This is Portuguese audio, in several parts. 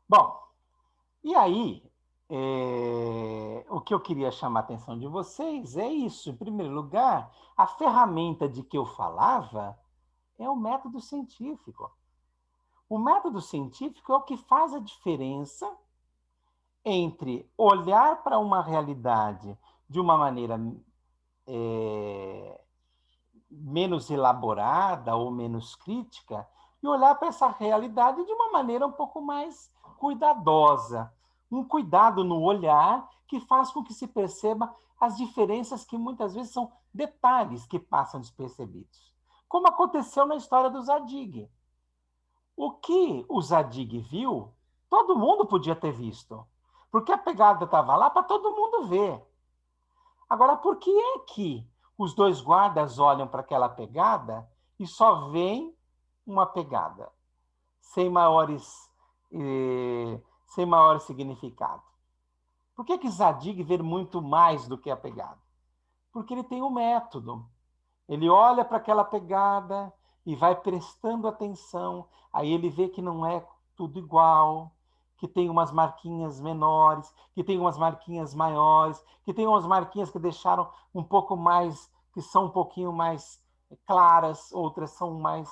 Bom, e aí, o que eu queria chamar a atenção de vocês é isso. Em primeiro lugar, a ferramenta de que eu falava é o método científico. O método científico é o que faz a diferença entre olhar para uma realidade de uma maneira é, menos elaborada ou menos crítica e olhar para essa realidade de uma maneira um pouco mais cuidadosa. Um cuidado no olhar que faz com que se perceba as diferenças que muitas vezes são detalhes que passam despercebidos. Como aconteceu na história do Zadig. O que o Zadig viu, todo mundo podia ter visto. Porque a pegada estava lá para todo mundo ver. Agora, por que é que os dois guardas olham para aquela pegada e só veem uma pegada, sem maiores, sem maior significado? Por que Zadig vê muito mais do que a pegada? Porque ele tem um método. Ele olha para aquela pegada e vai prestando atenção. Aí ele vê que não é tudo igual, que tem umas marquinhas menores, que tem umas marquinhas maiores, que tem umas marquinhas que deixaram um pouco mais, que são um pouquinho mais claras, outras são mais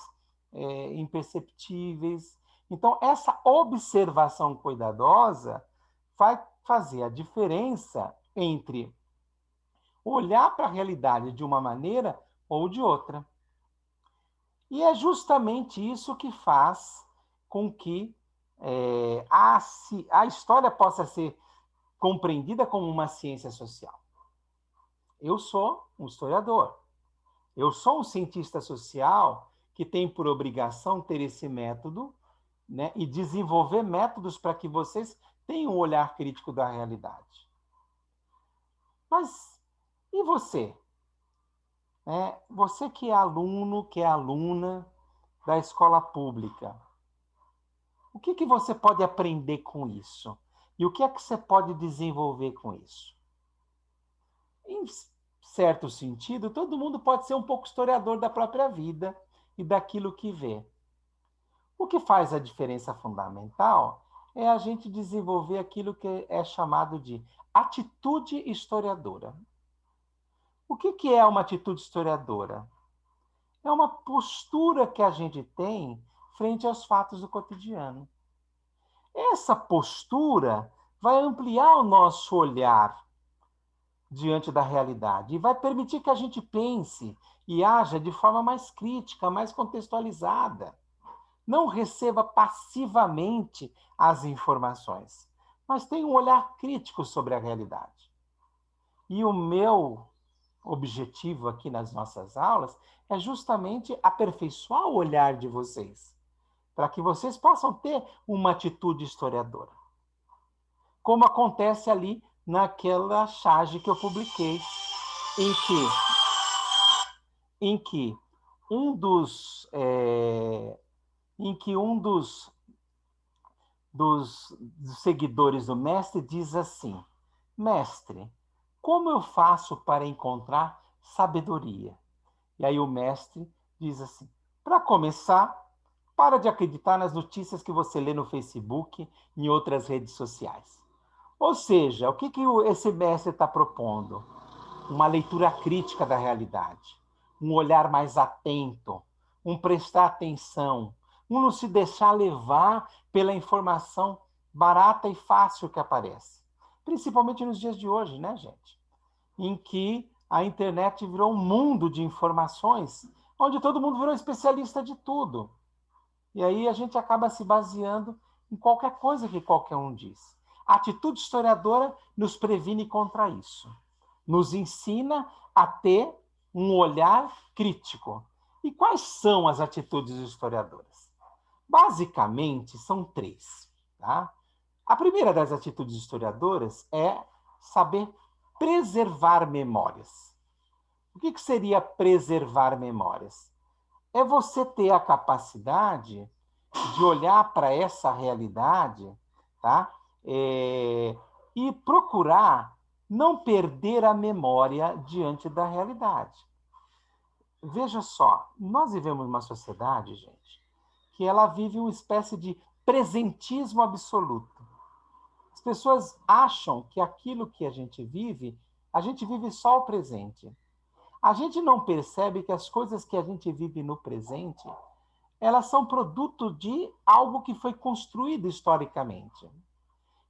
imperceptíveis. Então, essa observação cuidadosa vai fazer a diferença entre olhar para a realidade de uma maneira ou de outra. E é justamente isso que faz com que a história possa ser compreendida como uma ciência social. Eu sou um historiador, eu sou um cientista social que tem por obrigação ter esse método, né, e desenvolver métodos para que vocês tenham um olhar crítico da realidade. Mas e você? Você que é aluno, que é aluna da escola pública, o que, que você pode aprender com isso? E o que é que você pode desenvolver com isso? Em certo sentido, todo mundo pode ser um pouco historiador da própria vida e daquilo que vê. O que faz a diferença fundamental é a gente desenvolver aquilo que é chamado de atitude historiadora. O que, que é uma atitude historiadora? É uma postura que a gente tem frente aos fatos do cotidiano. Essa postura vai ampliar o nosso olhar diante da realidade e vai permitir que a gente pense e haja de forma mais crítica, mais contextualizada. Não receba passivamente as informações, mas tenha um olhar crítico sobre a realidade. E o meu objetivo aqui nas nossas aulas é justamente aperfeiçoar o olhar de vocês, para que vocês possam ter uma atitude historiadora. Como acontece ali naquela charge que eu publiquei, em que, em que um dos, em que um dos seguidores do mestre diz assim: Mestre, como eu faço para encontrar sabedoria? E aí o mestre diz assim: para começar, para de acreditar nas notícias que você lê no Facebook e em outras redes sociais. Ou seja, o que, que esse mestre está propondo? Uma leitura crítica da realidade, um olhar mais atento, um prestar atenção, um não se deixar levar pela informação barata e fácil que aparece. Principalmente nos dias de hoje, né, gente? Em que a internet virou um mundo de informações, onde todo mundo virou especialista de tudo. E aí a gente acaba se baseando em qualquer coisa que qualquer um diz. A atitude historiadora nos previne contra isso. Nos ensina a ter um olhar crítico. E quais são as atitudes historiadoras? Basicamente, são três. Tá? A primeira das atitudes historiadoras é saber preservar memórias. O que seria preservar memórias? É você ter a capacidade de olhar para essa realidade, tá? E procurar não perder a memória diante da realidade. Veja só, nós vivemos uma sociedade, gente, que ela vive uma espécie de presentismo absoluto. As pessoas acham que aquilo que a gente vive só o presente. A gente não percebe que as coisas que a gente vive no presente, elas são produto de algo que foi construído historicamente.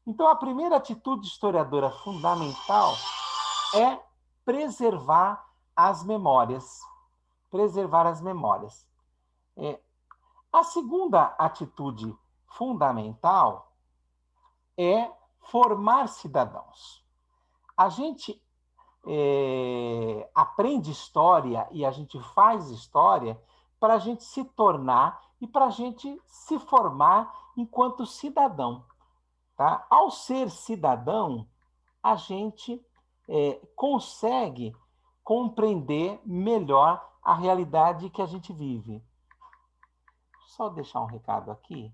Então, a primeira atitude historiadora fundamental é preservar as memórias. Preservar as memórias. A segunda atitude fundamental é formar cidadãos. A gente aprende história e a gente faz história para a gente se tornar e para a gente se formar enquanto cidadão. Tá? Ao ser cidadão, a gente consegue compreender melhor a realidade que a gente vive. Só deixar um recado aqui.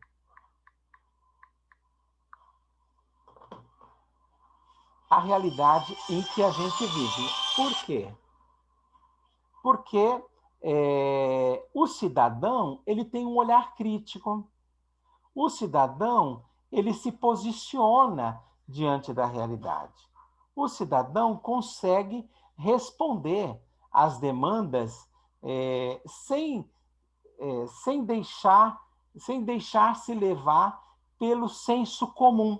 A realidade em que a gente vive. Por quê? Porque o cidadão ele tem um olhar crítico. O cidadão ele se posiciona diante da realidade. O cidadão consegue responder às demandas sem deixar-se levar pelo senso comum.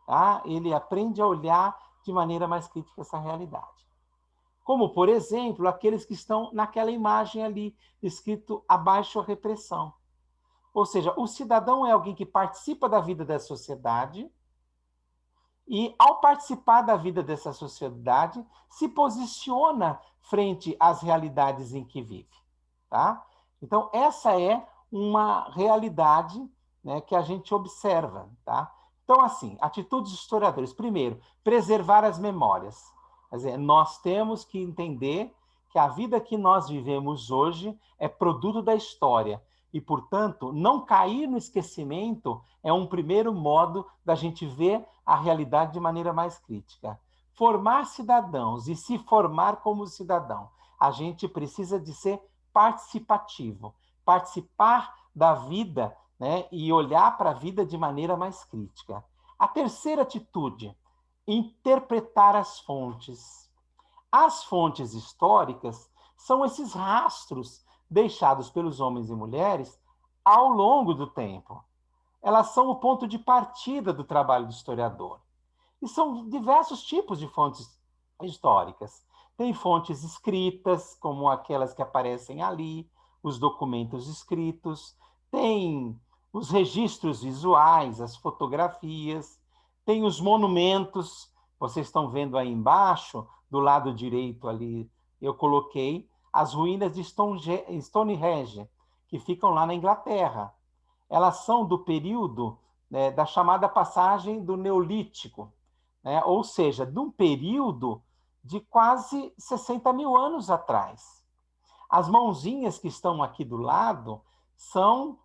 Tá? Ele aprende a olhar de maneira mais crítica essa realidade. Como, por exemplo, aqueles que estão naquela imagem ali, escrito abaixo a repressão. Ou seja, o cidadão é alguém que participa da vida da sociedade e, ao participar da vida dessa sociedade, se posiciona frente às realidades em que vive. Tá? Então, essa é uma realidade, né, que a gente observa. Tá? Então, assim, atitudes dos historiadores. Primeiro, preservar as memórias. Quer dizer, nós temos que entender que a vida que nós vivemos hoje é produto da história. E, portanto, não cair no esquecimento é um primeiro modo da gente ver a realidade de maneira mais crítica. Formar cidadãos e se formar como cidadão. A gente precisa de ser participativo, participar da vida, né, e olhar para a vida de maneira mais crítica. A terceira atitude, interpretar as fontes. As fontes históricas são esses rastros deixados pelos homens e mulheres ao longo do tempo. Elas são o ponto de partida do trabalho do historiador. E são diversos tipos de fontes históricas. Tem fontes escritas, como aquelas que aparecem ali, os documentos escritos, tem os registros visuais, as fotografias, tem os monumentos. Vocês estão vendo aí embaixo, do lado direito ali, eu coloquei as ruínas de Stonehenge, que ficam lá na Inglaterra. Elas são do período, né, da chamada passagem do Neolítico, né? Ou seja, de um período de quase 60 mil anos atrás. As mãozinhas que estão aqui do lado são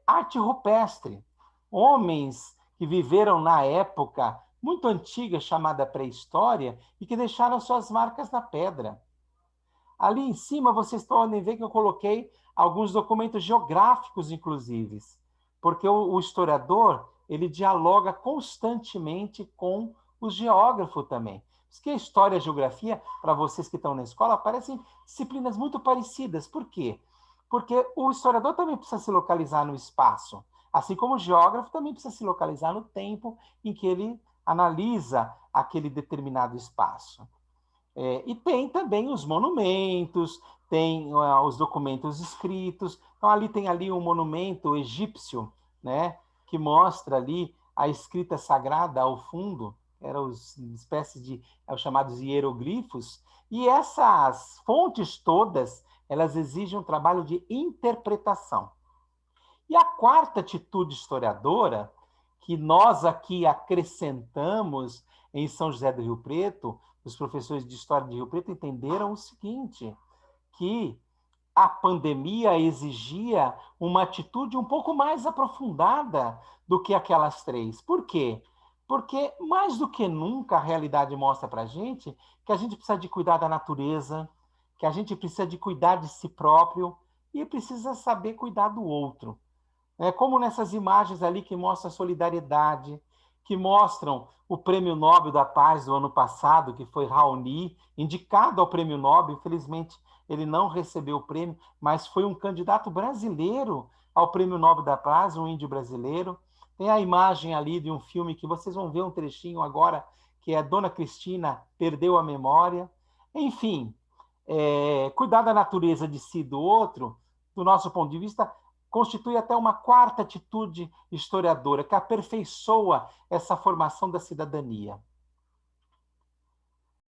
arte rupestre. Homens que viveram na época muito antiga, chamada pré-história, e que deixaram suas marcas na pedra. Ali em cima, vocês podem ver que eu coloquei alguns documentos geográficos, inclusive, porque o historiador ele dialoga constantemente com o geógrafo também. Porque a história e a geografia, para vocês que estão na escola, parecem disciplinas muito parecidas. Por quê? Porque o historiador também precisa se localizar no espaço, assim como o geógrafo também precisa se localizar no tempo em que ele analisa aquele determinado espaço. E tem também os monumentos, tem os documentos escritos. Então, ali tem ali um monumento egípcio, né, que mostra ali a escrita sagrada ao fundo, eram espécies de os chamados hieroglifos. E essas fontes todas, elas exigem um trabalho de interpretação. E a quarta atitude historiadora, que nós aqui acrescentamos em São José do Rio Preto, os professores de História de Rio Preto entenderam o seguinte, que a pandemia exigia uma atitude um pouco mais aprofundada do que aquelas três. Por quê? Porque, mais do que nunca, a realidade mostra para a gente que a gente precisa de cuidar da natureza, que a gente precisa de cuidar de si próprio e precisa saber cuidar do outro. É como nessas imagens ali que mostram a solidariedade, que mostram o Prêmio Nobel da Paz do ano passado, que foi Raoni, indicado ao Prêmio Nobel. Infelizmente, ele não recebeu o prêmio, mas foi um candidato brasileiro ao Prêmio Nobel da Paz, um índio brasileiro. Tem a imagem ali de um filme que vocês vão ver um trechinho agora, que é Dona Cristina Perdeu a Memória. Enfim, cuidar da natureza de si e do outro, do nosso ponto de vista, constitui até uma quarta atitude historiadora, que aperfeiçoa essa formação da cidadania.